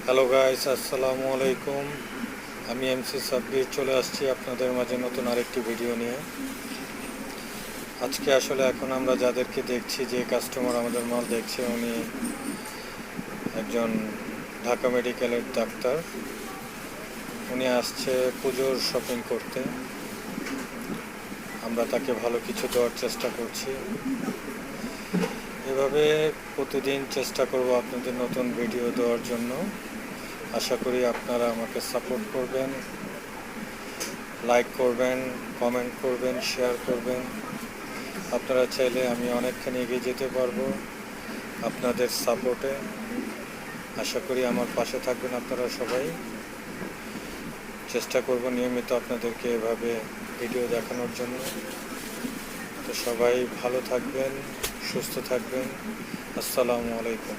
Hello guys, আসসালামু আলাইকুম। আমি এমসি সাব্বির চলে আসছি আপনাদের মাঝে নতুন আরেকটি ভিডিও নিয়ে। আজকে আসলে এখন আমরা যাদেরকে দেখছি, যে কাস্টমার আমাদের মাল দেখছে, উনি একজন ঢাকা মেডিকেলের ডাক্তার। উনি আসছে পুজোর শপিং করতে। আমরা তাকে ভালো কিছু দেওয়ার চেষ্টা করছি। এভাবে প্রতিদিন চেষ্টা করব আপনাদের নতুন ভিডিও দেওয়ার জন্য। আশা করি আপনারা আমাকে সাপোর্ট করবেন, লাইক করবেন, কমেন্ট করবেন, শেয়ার করবেন। আপনারা চাইলে আমি অনেকখানি এগিয়ে যেতে পারবো আপনাদের সাপোর্টে। আশা করি আমার পাশে থাকবেন আপনারা সবাই। চেষ্টা করব নিয়মিত আপনাদেরকে এভাবে ভিডিও দেখানোর জন্য। তো সবাই ভালো থাকবেন, সুস্থ থাকবেন। আসসালামু আলাইকুম।